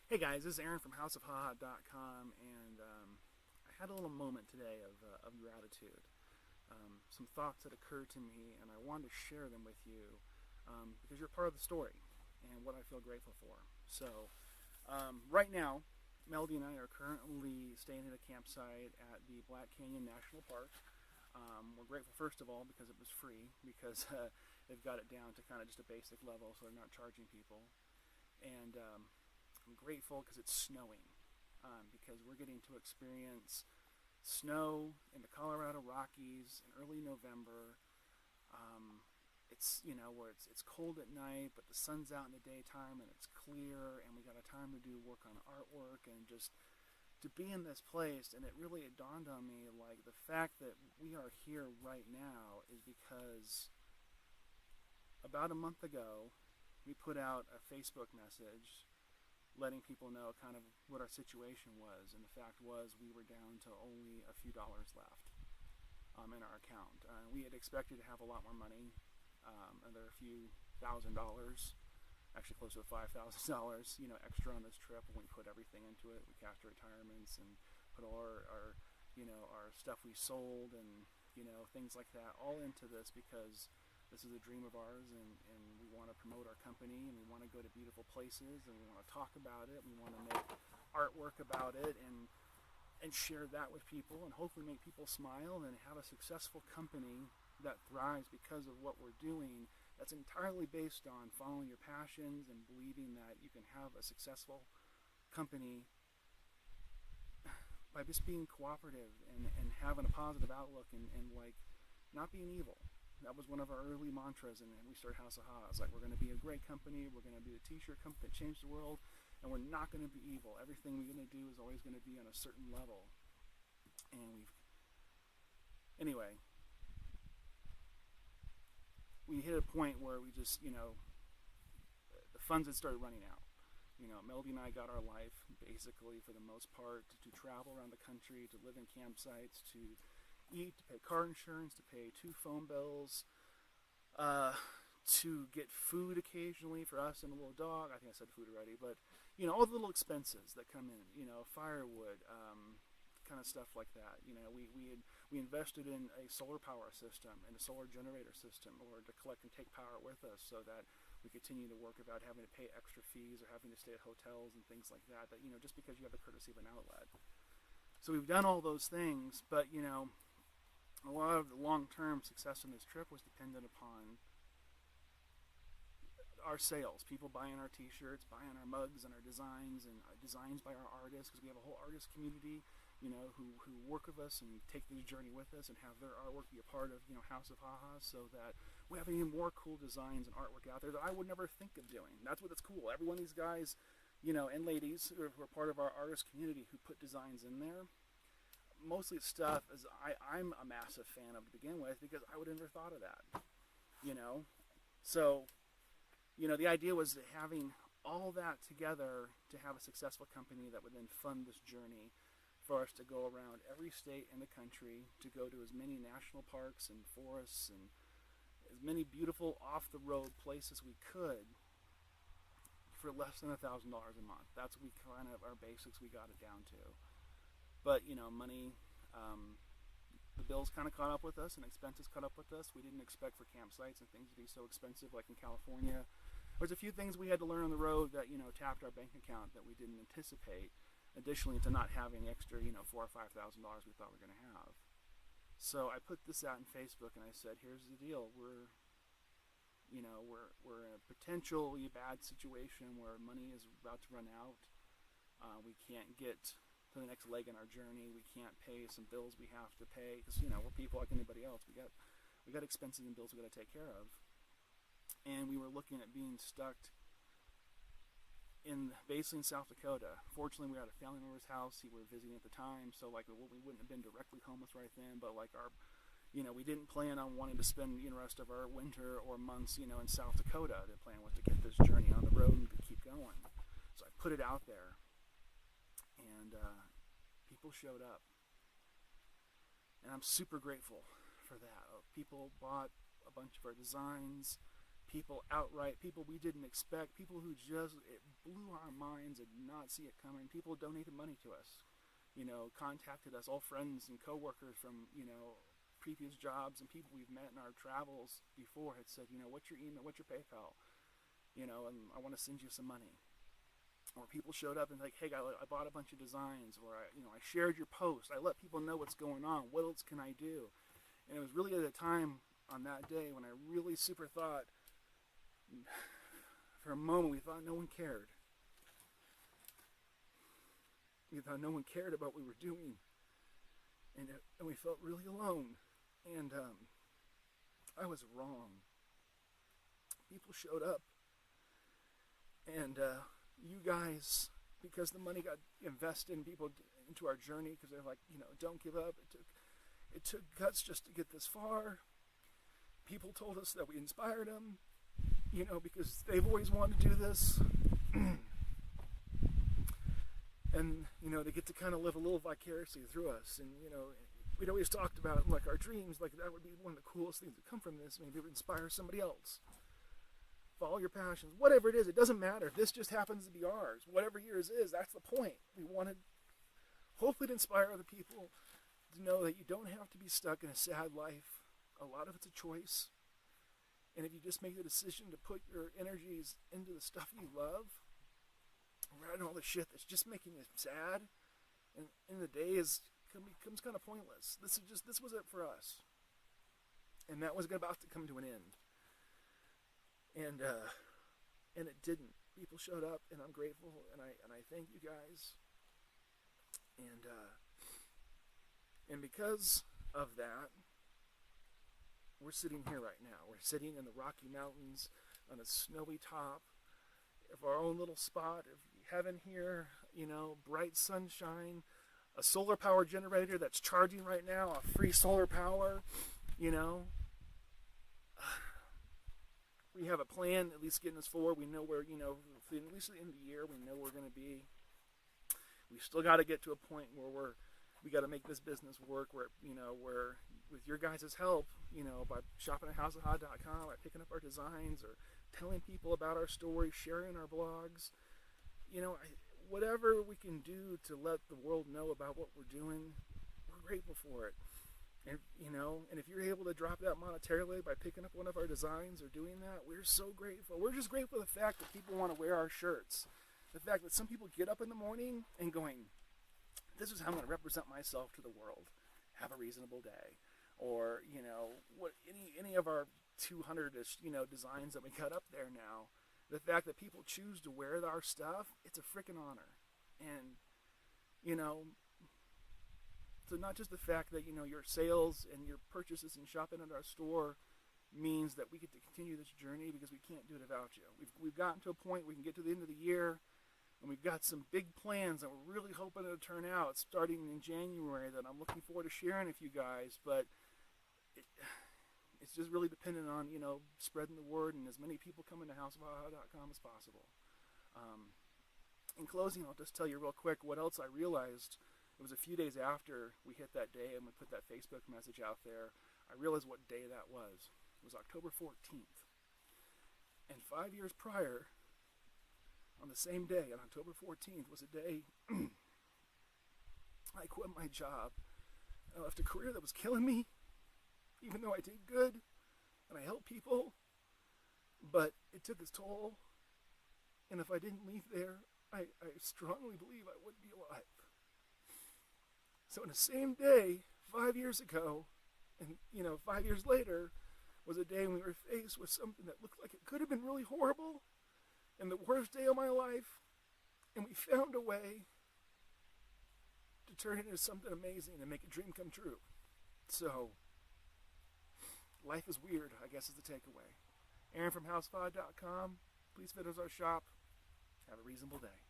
Hey guys, this is Aaron from houseofhaha.com, and I had a little moment today of gratitude. Some thoughts that occurred to me, and I wanted to share them with you because you're part of the story and what I feel grateful for. So, right now, Melody and I are currently staying at a campsite at the Black Canyon National Park. We're grateful, first of all, because it was free, because they've got it down to kind of just a basic level, so they're not charging people. And I'm grateful because it's snowing, because we're getting to experience snow in the Colorado Rockies in early November. It's where it's cold at night, but the sun's out in the daytime and it's clear, and we got a time to do work on artwork and just to be in this place. And it dawned on me, like, the fact that we are here right now is because about a month ago we put out a Facebook message letting people know kind of what our situation was, and the fact was we were down to only a few dollars left in our account. We had expected to have a lot more money, another few $1,000, actually close to $5,000, extra on this trip when we put everything into it. We cashed our retirements and put all our stuff we sold and things like that all into this, because this is a dream of ours, and we want to promote our company, and we want to go to beautiful places, and we want to talk about it. We want to make artwork about it and share that with people, and hopefully make people smile and have a successful company that thrives because of what we're doing, that's entirely based on following your passions and believing that you can have a successful company by just being cooperative and having a positive outlook and like not being evil. That was one of our early mantras, and we started House of Ha. It's like, we're going to be a great company, we're going to be a t-shirt company that changed the world, and we're not going to be evil. Everything we're going to do is always going to be on a certain level. And anyway, we hit a point where we just, the funds had started running out. Melody and I got our life, basically, for the most part, to travel around the country, to live in campsites, to eat, to pay car insurance, to pay 2 phone bills, to get food occasionally for us and a little dog. I think I said food already, but all the little expenses that come in, firewood, kind of stuff like that. We invested in a solar power system and a solar generator system in order to collect and take power with us, so that we continue to work without having to pay extra fees or having to stay at hotels and things like that. That just because you have the courtesy of an outlet. So we've done all those things, but a lot of the long-term success in this trip was dependent upon our sales, people buying our t-shirts, buying our mugs and our designs, and designs by our artists, because we have a whole artist community, who work with us and take this journey with us and have their artwork be a part of, House of Haha, so that we have even more cool designs and artwork out there that I would never think of doing. That's what's cool. Every one of these guys, and ladies who are part of our artist community who put designs in there, mostly stuff as I'm a massive fan of to begin with, because I would have never thought of that, So, the idea was that having all that together to have a successful company that would then fund this journey for us to go around every state in the country, to go to as many national parks and forests and as many beautiful off-the-road places we could for less than $1,000 a month. That's what we kind of, our basics, we got it down to. But, money, the bills kind of caught up with us, and expenses caught up with us. We didn't expect for campsites and things to be so expensive, like in California. There's a few things we had to learn on the road that, tapped our bank account that we didn't anticipate, additionally to not having the extra, $4,000 or $5,000 we thought we were going to have. So I put this out on Facebook, and I said, here's the deal. We're in a potentially bad situation where money is about to run out. We can't get to the next leg in our journey. We can't pay some bills we have to pay, because we're people like anybody else. We got expenses and bills we got to take care of, and we were looking at being stuck basically in South Dakota. Fortunately, we were at a family member's house. We were visiting at the time, so we wouldn't have been directly homeless right then. But we didn't plan on wanting to spend the rest of our winter or months in South Dakota. The plan was to get this journey on the road and to keep going. So I put it out there. And people showed up, and I'm super grateful for that. People bought a bunch of our designs. people outright, people we didn't expect, people who just, it blew our minds and did not see it coming. People donated money to us, contacted us, all friends and coworkers from, previous jobs and people we've met in our travels before had said, what's your email, what's your PayPal, and I want to send you some money. Or people showed up and like, hey, I bought a bunch of designs, or I shared your post. I let people know what's going on. What else can I do? And it was really at a time on that day when I really super thought, for a moment, we thought no one cared. We thought no one cared about what we were doing, and we felt really alone. And I was wrong. People showed up, and you guys, because the money got invested in people into our journey, because they're like, don't give up. It took guts just to get this far. People told us that we inspired them, because they've always wanted to do this. And, they get to kind of live a little vicariously through us. And, we'd always talked about, like, our dreams, like, that would be one of the coolest things that come from this. Maybe it would inspire somebody else. Follow your passions. Whatever it is, it doesn't matter. This just happens to be ours. Whatever yours is, that's the point. We wanted, hopefully, to inspire other people to know that you don't have to be stuck in a sad life. A lot of it's a choice. And if you just make the decision to put your energies into the stuff you love, rather than all the shit that's just making you sad, and in the day becomes kind of pointless. This was it for us, and that was about to come to an end. And it didn't. People showed up, and I'm grateful, and I thank you guys. And because of that, we're sitting here right now. We're sitting in the Rocky Mountains on a snowy top of our own little spot of heaven here, bright sunshine, a solar power generator that's charging right now, a free solar power, We have a plan, at least getting us forward. We know where, at least at the end of the year, we know where we're going to be. We still got to get to a point where we got to make this business work, where with your guys' help, by shopping at houseofhod.com, by picking up our designs, or telling people about our story, sharing our blogs, whatever we can do to let the world know about what we're doing, we're grateful for it. And, and if you're able to drop that monetarily by picking up one of our designs or doing that, we're so grateful. We're just grateful for the fact that people want to wear our shirts. The fact that some people get up in the morning and going, this is how I'm going to represent myself to the world. Have a reasonable day. Or, what any of our 200-ish, designs that we got up there now, the fact that people choose to wear our stuff, it's a freaking honor. And, so not just the fact that, your sales and your purchases and shopping at our store means that we get to continue this journey, because we can't do it without you. We've gotten to a point where we can get to the end of the year, and we've got some big plans that we're really hoping to turn out starting in January that I'm looking forward to sharing with you guys. But it's just really dependent on, spreading the word and as many people coming to houseofhod.com as possible. In closing, I'll just tell you real quick what else I realized. It was a few days after we hit that day and we put that Facebook message out there, I realized what day that was. It was October 14th. And 5 years prior, on the same day, on October 14th, was a day I quit my job. I left a career that was killing me, even though I did good and I helped people. But it took its toll. And if I didn't leave there, I strongly believe I wouldn't be alive. So in the same day, 5 years ago, and 5 years later, was a day when we were faced with something that looked like it could have been really horrible, and the worst day of my life, and we found a way to turn it into something amazing and make a dream come true. So, life is weird, I guess, is the takeaway. Aaron from housefod.com. Please visit our shop. Have a reasonable day.